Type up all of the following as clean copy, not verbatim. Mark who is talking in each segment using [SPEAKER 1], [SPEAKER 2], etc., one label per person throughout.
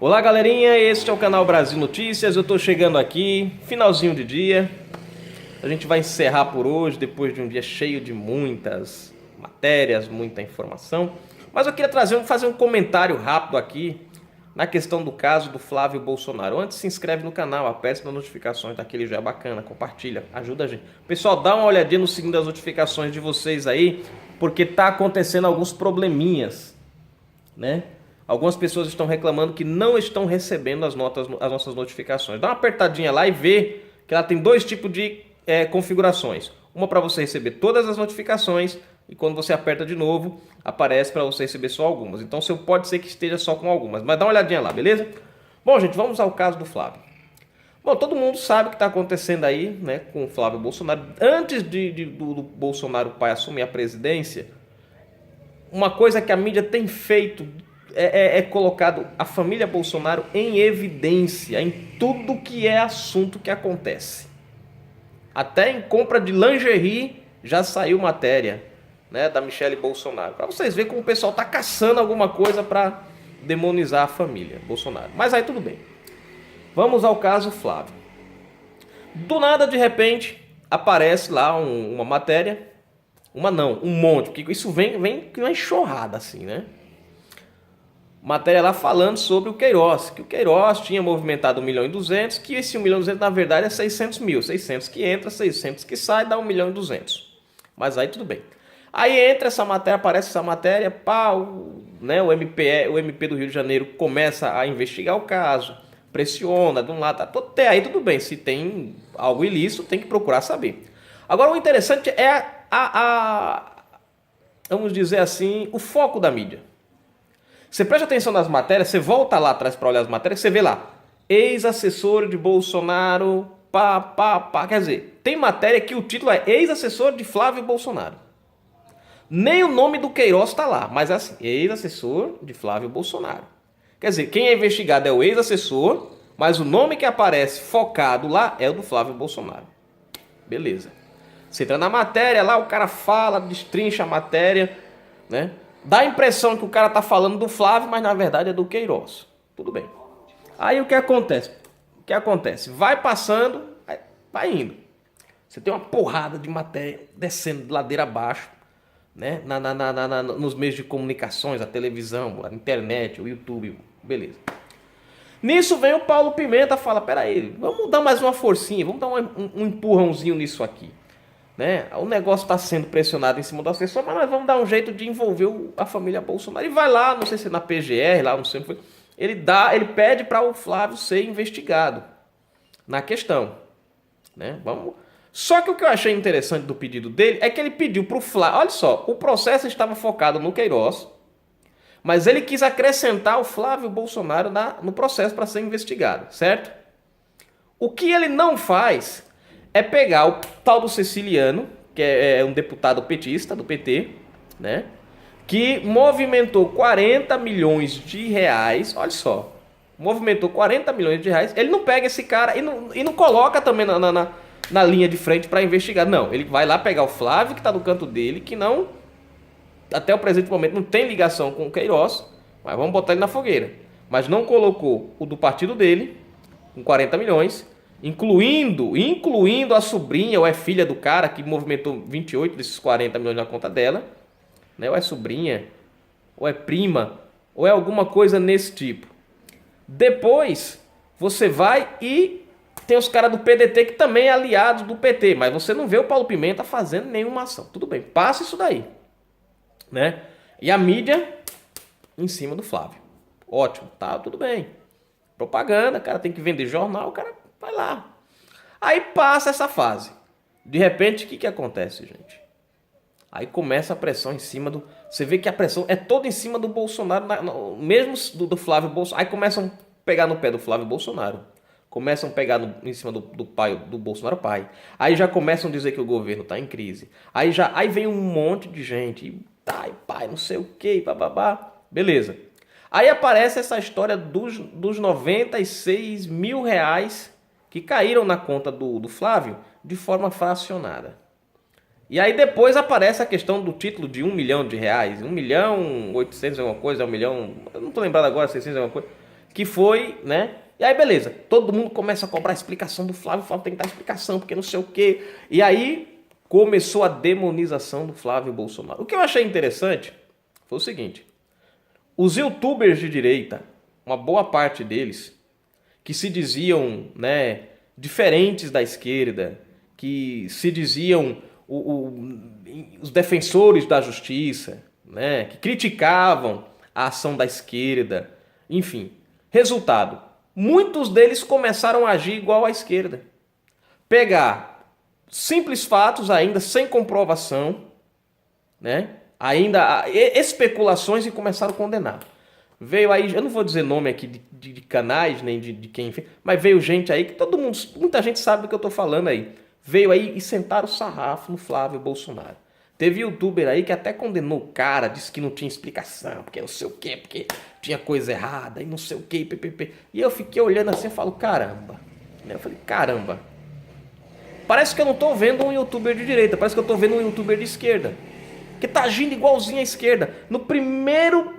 [SPEAKER 1] Olá galerinha, este é o canal Brasil Notícias, eu tô chegando aqui, finalzinho de dia. A gente vai encerrar por hoje, depois de um dia cheio de muitas matérias, muita informação. Mas eu queria fazer um comentário rápido aqui na questão do caso do Flávio Bolsonaro. Antes, se inscreve no canal, aperte as notificações, daquele já é bacana, compartilha, ajuda a gente. Pessoal, dá uma olhadinha no sininho das notificações de vocês aí, porque tá acontecendo alguns probleminhas, né? Algumas pessoas estão reclamando que não estão recebendo as nossas notificações. Dá uma apertadinha lá e vê que ela tem dois tipos de configurações. Uma para você receber todas as notificações e quando você aperta de novo, aparece para você receber só algumas. Então pode ser que esteja só com algumas, mas dá uma olhadinha lá, beleza? Bom, gente, vamos ao caso do Flávio. Bom, todo mundo sabe o que está acontecendo aí, né, com o Flávio Bolsonaro. Antes do Bolsonaro pai assumir a presidência, uma coisa que a mídia tem feito é colocado a família Bolsonaro em evidência em tudo que é assunto que acontece. Até em compra de lingerie já saiu matéria, né, da Michelle Bolsonaro. Para vocês verem como o pessoal está caçando alguma coisa para demonizar a família Bolsonaro. Mas aí tudo bem. Vamos ao caso Flávio. Do nada, de repente, aparece lá uma matéria. Um monte. Porque isso vem com uma enxurrada assim, né? Matéria lá falando sobre o Queiroz, que o Queiroz tinha movimentado 1.200.000, que esse 1.200.000 na verdade é 600 mil, 600 que entra, 600 que sai, dá 1.200.000. Mas aí tudo bem. Aí entra essa matéria, aparece essa matéria, né, o MP do Rio de Janeiro começa a investigar o caso, pressiona de um lado, até aí tudo bem, se tem algo ilícito tem que procurar saber. Agora o interessante é vamos dizer assim, o foco da mídia. Você presta atenção nas matérias, você volta lá atrás para olhar as matérias, você vê lá, ex-assessor de Bolsonaro, quer dizer, tem matéria que o título é ex-assessor de Flávio Bolsonaro. Nem o nome do Queiroz está lá, mas é assim, ex-assessor de Flávio Bolsonaro. Quer dizer, quem é investigado é o ex-assessor, mas o nome que aparece focado lá é o do Flávio Bolsonaro. Beleza. Você entra na matéria lá, o cara fala, destrincha a matéria, né? Dá a impressão que o cara tá falando do Flávio, mas na verdade é do Queiroz. Tudo bem. Aí o que acontece? Vai passando, vai indo. Você tem uma porrada de matéria descendo de ladeira abaixo, né? Nos meios de comunicações, a televisão, a internet, o YouTube, beleza. Nisso vem o Paulo Pimenta e fala, peraí, vamos dar mais uma forcinha, vamos dar um empurrãozinho nisso aqui. Né? O negócio está sendo pressionado em cima das pessoas, mas nós vamos dar um jeito de envolver a família Bolsonaro. E vai lá, não sei se é na PGR, lá não sei onde foi, ele pede para o Flávio ser investigado na questão. Né? Só que o que eu achei interessante do pedido dele é que ele pediu para o Flávio, olha só, o processo estava focado no Queiroz, mas ele quis acrescentar o Flávio Bolsonaro no processo para ser investigado, certo? O que ele não faz é pegar o tal do Ceciliano, que é um deputado petista do PT, né? Que movimentou 40 milhões de reais, olha só, movimentou 40 milhões de reais, ele não pega esse cara e não coloca também na linha de frente para investigar, não, ele vai lá pegar o Flávio, que está no canto dele, que não, até o presente momento, não tem ligação com o Queiroz, mas vamos botar ele na fogueira, mas não colocou o do partido dele, com 40 milhões, incluindo a sobrinha, ou é filha do cara que movimentou 28 desses 40 milhões na conta dela, né? Ou é sobrinha, ou é prima, ou é alguma coisa nesse tipo. Depois, você vai e tem os caras do PDT que também é aliados do PT, mas você não vê o Paulo Pimenta fazendo nenhuma ação. Tudo bem, passa isso daí, né? E a mídia em cima do Flávio. Ótimo, tá, tudo bem. Propaganda, o cara tem que vender jornal, o cara vai lá. Aí passa essa fase. De repente, o que acontece, gente? Aí começa a pressão em cima do... Você vê que a pressão é toda em cima do Bolsonaro, mesmo do Flávio Bolsonaro. Aí começam a pegar no pé do Flávio Bolsonaro. Começam a pegar em cima do pai, do Bolsonaro pai. Aí já começam a dizer que o governo está em crise. Aí vem um monte de gente. Pai, não sei o que, bababá. Beleza. Aí aparece essa história dos 96 mil reais que caíram na conta do Flávio de forma fracionada. E aí depois aparece a questão do título de 1 milhão de reais, 1.800.000 alguma coisa, 1 milhão, eu não estou lembrado agora, 600 alguma coisa, que foi, né? E aí, beleza, todo mundo começa a cobrar a explicação do Flávio, o Flávio tem que dar explicação, porque não sei o quê. E aí começou a demonização do Flávio Bolsonaro. O que eu achei interessante foi o seguinte: os youtubers de direita, uma boa parte deles, que se diziam, né, diferentes da esquerda, que se diziam os defensores da justiça, né, que criticavam a ação da esquerda, enfim. Resultado, muitos deles começaram a agir igual à esquerda. Pegar simples fatos ainda sem comprovação, né, ainda especulações e começaram a condenar. Veio aí, eu não vou dizer nome aqui de canais, nem de quem, enfim, mas veio gente aí que todo mundo, muita gente sabe do que eu tô falando aí. Veio aí e sentaram o sarrafo no Flávio Bolsonaro. Teve youtuber aí que até condenou o cara, disse que não tinha explicação, porque não sei o quê, porque tinha coisa errada e não sei o quê, ppp. E eu fiquei olhando assim e falo, caramba. Eu falei, caramba. Parece que eu não tô vendo um youtuber de direita, parece que eu tô vendo um youtuber de esquerda. Que tá agindo igualzinho à esquerda. No primeiro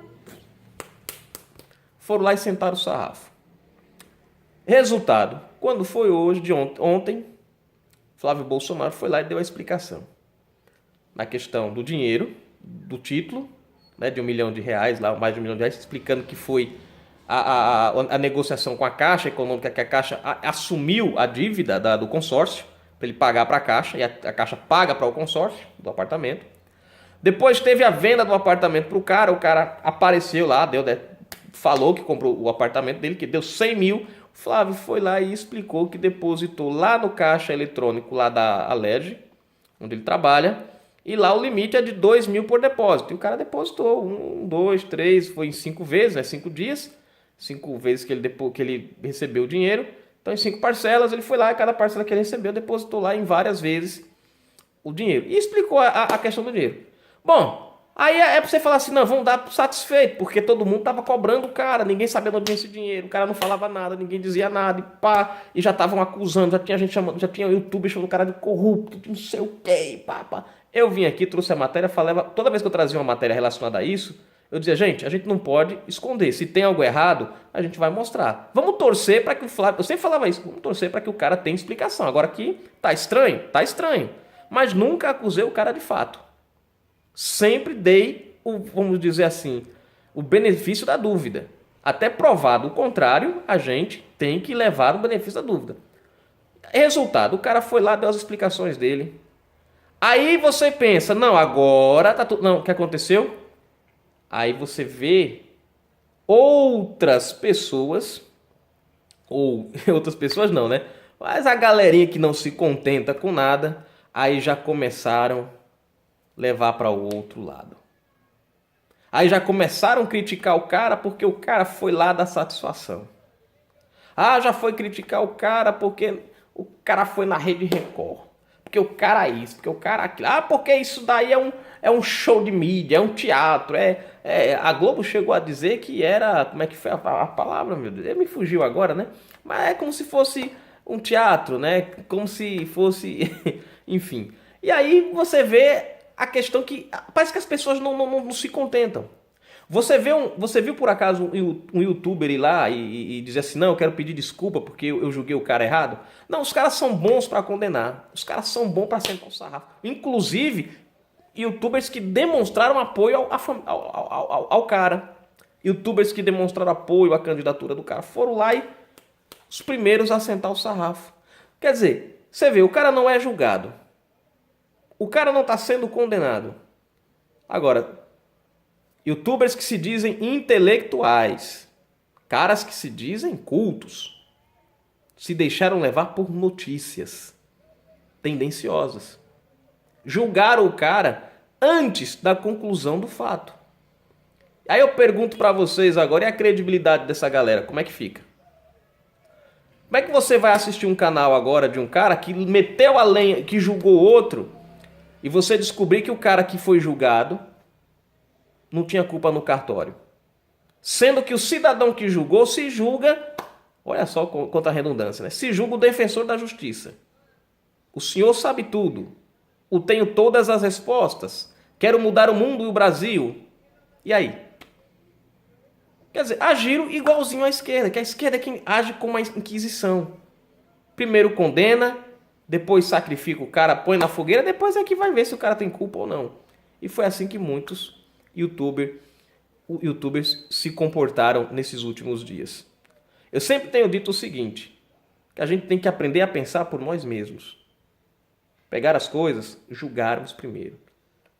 [SPEAKER 1] foram lá e sentaram o sarrafo. Resultado, quando foi hoje, ontem, Flávio Bolsonaro foi lá e deu a explicação. Na questão do dinheiro, do título, né, de R$1 milhão, lá, mais de R$1 milhão, explicando que foi a negociação com a Caixa Econômica, que a Caixa assumiu a dívida do consórcio, para ele pagar para a Caixa, e a Caixa paga para o consórcio do apartamento. Depois teve a venda do apartamento para o cara apareceu lá, falou que comprou o apartamento dele, que deu 100 mil. O Flávio foi lá e explicou que depositou lá no caixa eletrônico lá da Alerj, onde ele trabalha, e lá o limite é de 2 mil por depósito. E o cara depositou 1, 2, 3, foi em 5 vezes, né? 5 dias, 5 vezes que ele recebeu o dinheiro. Então em 5 parcelas ele foi lá e cada parcela que ele recebeu depositou lá em várias vezes o dinheiro. E explicou a questão do dinheiro. Bom, aí é pra você falar assim, não, vamos dar satisfeito, porque todo mundo tava cobrando o cara, ninguém sabia de onde vinha esse dinheiro, o cara não falava nada, ninguém dizia nada, e pá, e já estavam acusando, já tinha gente chamando, já tinha YouTube chamando o cara de corrupto, de não sei o que, pá, pá. Eu vim aqui, trouxe a matéria, falava, toda vez que eu trazia uma matéria relacionada a isso, eu dizia, gente, a gente não pode esconder, se tem algo errado, a gente vai mostrar. Vamos torcer para que o Flávio, eu sempre falava isso, vamos torcer para que o cara tenha explicação. Agora aqui, tá estranho, mas nunca acusei o cara de fato. Sempre dei, vamos dizer assim, o benefício da dúvida. Até provado o contrário, a gente tem que levar o benefício da dúvida. Resultado, o cara foi lá, deu as explicações dele. Aí você pensa, não, agora tá tudo... Não, o que aconteceu? Aí você vê outras pessoas, ou outras pessoas não, né? Mas a galerinha que não se contenta com nada, aí já começaram levar para o outro lado. Aí já começaram a criticar o cara porque o cara foi lá dar satisfação. Ah, já foi criticar o cara porque o cara foi na Rede Record. Porque o cara isso, porque o cara aquilo. Ah, porque isso daí é um show de mídia, é um teatro. A Globo chegou a dizer que era... Como é que foi a palavra, meu Deus? Me fugiu agora, né? Mas é como se fosse um teatro, né? Como se fosse... Enfim. E aí você vê a questão que parece que as pessoas não se contentam. Você viu por acaso um youtuber ir lá e dizer assim, não, eu quero pedir desculpa porque eu julguei o cara errado? Não, os caras são bons para condenar. Os caras são bons para sentar o sarrafo. Inclusive, youtubers que demonstraram apoio ao cara. Youtubers que demonstraram apoio à candidatura do cara. Foram lá e os primeiros a sentar o sarrafo. Quer dizer, você vê, o cara não é julgado. O cara não está sendo condenado. Agora, youtubers que se dizem intelectuais, caras que se dizem cultos, se deixaram levar por notícias tendenciosas. Julgaram o cara antes da conclusão do fato. Aí eu pergunto para vocês agora, e a credibilidade dessa galera, como é que fica? Como é que você vai assistir um canal agora de um cara que meteu a lenha, que julgou outro, e você descobrir que o cara que foi julgado não tinha culpa no cartório? Sendo que o cidadão que julgou se julga, olha só quanta redundância, né? Se julga o defensor da justiça. O senhor sabe tudo. Eu tenho todas as respostas. Quero mudar o mundo e o Brasil. E aí? Quer dizer, agiram igualzinho à esquerda, que a esquerda é quem age como a Inquisição. Primeiro condena, depois sacrifica o cara, põe na fogueira, depois é que vai ver se o cara tem culpa ou não. E foi assim que muitos youtubers se comportaram nesses últimos dias. Eu sempre tenho dito o seguinte, que a gente tem que aprender a pensar por nós mesmos. Pegar as coisas, julgarmos primeiro.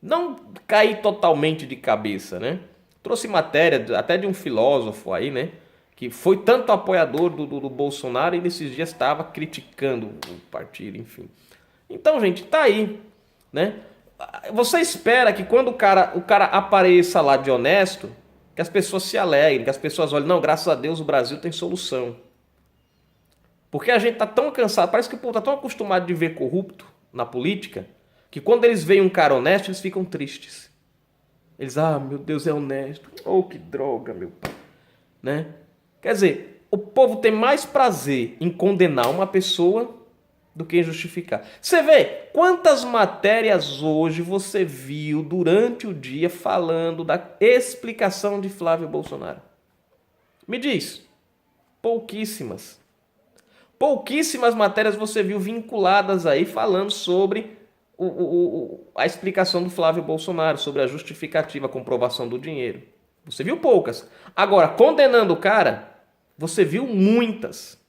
[SPEAKER 1] Não cair totalmente de cabeça, né? Trouxe matéria até de um filósofo aí, né? Que foi tanto apoiador do Bolsonaro e nesses dias estava criticando o partido, enfim. Então, gente, tá aí, né? Você espera que quando o cara apareça lá de honesto, que as pessoas se alegrem, que as pessoas olhem, não, graças a Deus o Brasil tem solução. Porque a gente tá tão cansado, parece que o povo tá tão acostumado de ver corrupto na política, que quando eles veem um cara honesto, eles ficam tristes. Eles, meu Deus, é honesto. Oh, que droga, meu pai. Né? Quer dizer, o povo tem mais prazer em condenar uma pessoa do que em justificar. Você vê quantas matérias hoje você viu durante o dia falando da explicação de Flávio Bolsonaro? Me diz. Pouquíssimas. Pouquíssimas matérias você viu vinculadas aí falando sobre a explicação do Flávio Bolsonaro, sobre a justificativa, a comprovação do dinheiro. Você viu poucas. Agora, condenando o cara, você viu muitas.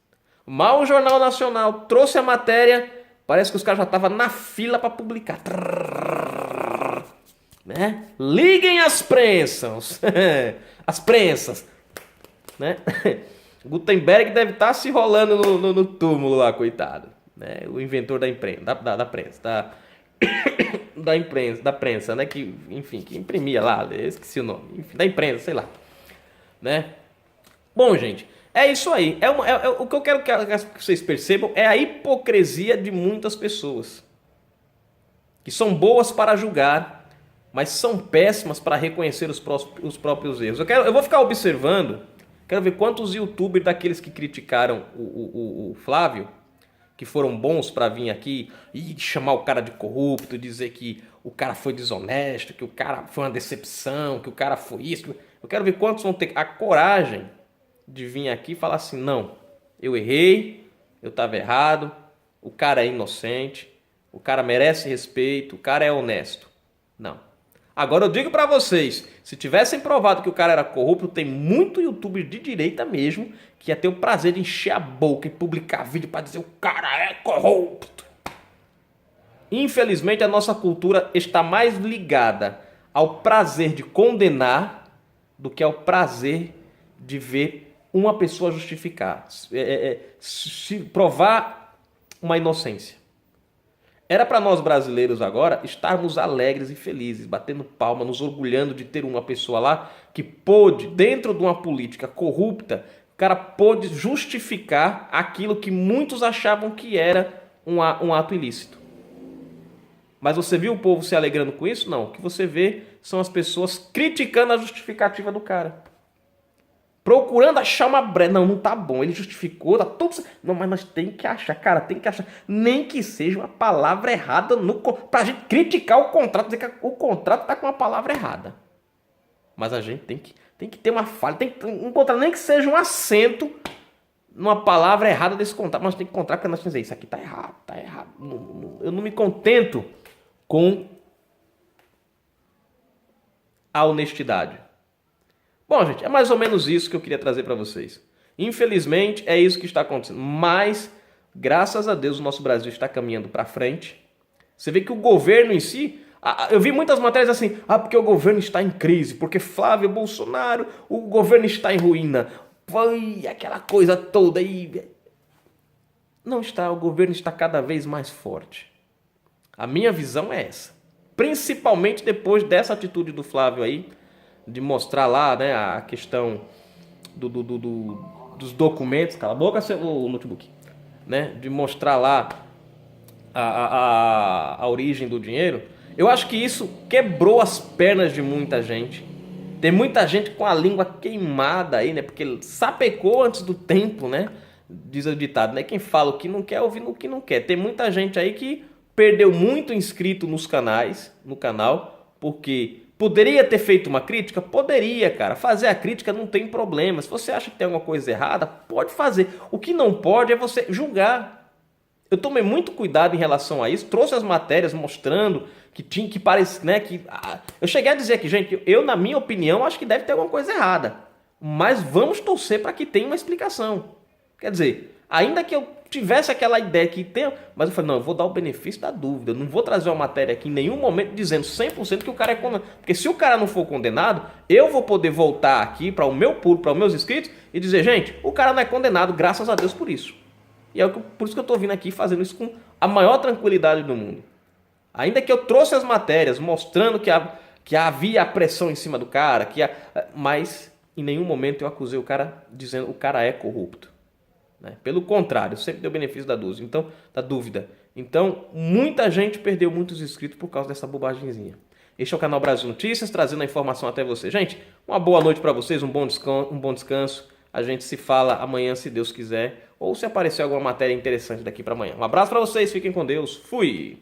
[SPEAKER 1] Mal o Jornal Nacional trouxe a matéria, parece que os caras já estavam na fila para publicar. Né? Liguem as prensas. As prensas. Né? Gutenberg deve estar se rolando no túmulo lá, coitado. Né? O inventor da imprensa, da prensa, da prensa, né? Que, enfim, que imprimia lá, eu esqueci o nome, enfim, da imprensa, sei lá. Né? Bom, gente, é isso aí. O que eu quero que vocês percebam é a hipocrisia de muitas pessoas. Que são boas para julgar, mas são péssimas para reconhecer os próprios erros. Eu vou ficar observando. Quero ver quantos youtubers daqueles que criticaram o Flávio, que foram bons para vir aqui e chamar o cara de corrupto, dizer que o cara foi desonesto, que o cara foi uma decepção, que o cara foi isso. Eu quero ver quantos vão ter a coragem de vir aqui e falar assim, não, eu errei, eu estava errado, o cara é inocente, o cara merece respeito, o cara é honesto. Não. Agora eu digo pra vocês, se tivessem provado que o cara era corrupto, tem muito youtuber de direita mesmo que ia ter o prazer de encher a boca e publicar vídeo pra dizer o cara é corrupto. Infelizmente a nossa cultura está mais ligada ao prazer de condenar do que ao prazer de ver uma pessoa justificar, se provar uma inocência. Era para nós brasileiros agora estarmos alegres e felizes, batendo palma, nos orgulhando de ter uma pessoa lá que pôde, dentro de uma política corrupta, o cara pôde justificar aquilo que muitos achavam que era um ato ilícito. Mas você viu o povo se alegrando com isso? Não. O que você vê são as pessoas criticando a justificativa do cara. Procurando achar uma brecha. Não tá bom. Ele justificou, tá tudo... Não, mas nós tem que achar, cara, tem que achar. Nem que seja uma palavra errada pra gente criticar o contrato, dizer que o contrato tá com uma palavra errada. Mas a gente tem que ter uma falha, tem que encontrar nem que seja um acento numa palavra errada desse contrato. Mas tem que encontrar porque nós temos que dizer, isso aqui tá errado, tá errado. Eu não me contento com a honestidade. Bom, gente, é mais ou menos isso que eu queria trazer para vocês. Infelizmente, é isso que está acontecendo. Mas, graças a Deus, o nosso Brasil está caminhando para frente. Você vê que o governo em si... Eu vi muitas matérias assim, porque o governo está em crise, porque Flávio Bolsonaro, o governo está em ruína. Foi aquela coisa toda aí. Não está, o governo está cada vez mais forte. A minha visão é essa. Principalmente depois dessa atitude do Flávio aí, de mostrar lá, né, a questão dos documentos, cala a boca, o notebook, né, de mostrar lá a origem do dinheiro. Eu acho que isso quebrou as pernas de muita gente. Tem muita gente com a língua queimada aí, né, porque sapecou antes do tempo, né, diz o ditado, né, quem fala o que não quer, ouve o que não quer. Tem muita gente aí que perdeu muito inscrito no canal, porque Poderia ter feito uma crítica? Poderia, cara. Fazer a crítica não tem problema. Se você acha que tem alguma coisa errada, pode fazer. O que não pode é você julgar. Eu tomei muito cuidado em relação a isso. Trouxe as matérias mostrando que tinha que parece, né, eu cheguei a dizer aqui, gente, eu na minha opinião acho que deve ter alguma coisa errada. Mas vamos torcer para que tenha uma explicação. Quer dizer, ainda que eu tivesse aquela ideia que tem, mas eu falei, não, eu vou dar o benefício da dúvida, eu não vou trazer uma matéria aqui em nenhum momento dizendo 100% que o cara é condenado, porque se o cara não for condenado, eu vou poder voltar aqui para o meu público, para os meus inscritos e dizer, gente, o cara não é condenado, graças a Deus por isso. E é por isso que eu estou vindo aqui fazendo isso com a maior tranquilidade do mundo. Ainda que eu trouxe as matérias mostrando que havia a pressão em cima do cara, mas em nenhum momento eu acusei o cara dizendo que o cara é corrupto. Né? Pelo contrário, sempre deu benefício da dúvida. Então, muita gente perdeu muitos inscritos por causa dessa bobagemzinha. Este é o canal Brasil Notícias, trazendo a informação até você. Gente, uma boa noite para vocês, um bom descanso. A gente se fala amanhã, se Deus quiser, ou se aparecer alguma matéria interessante daqui para amanhã. Um abraço para vocês, fiquem com Deus. Fui!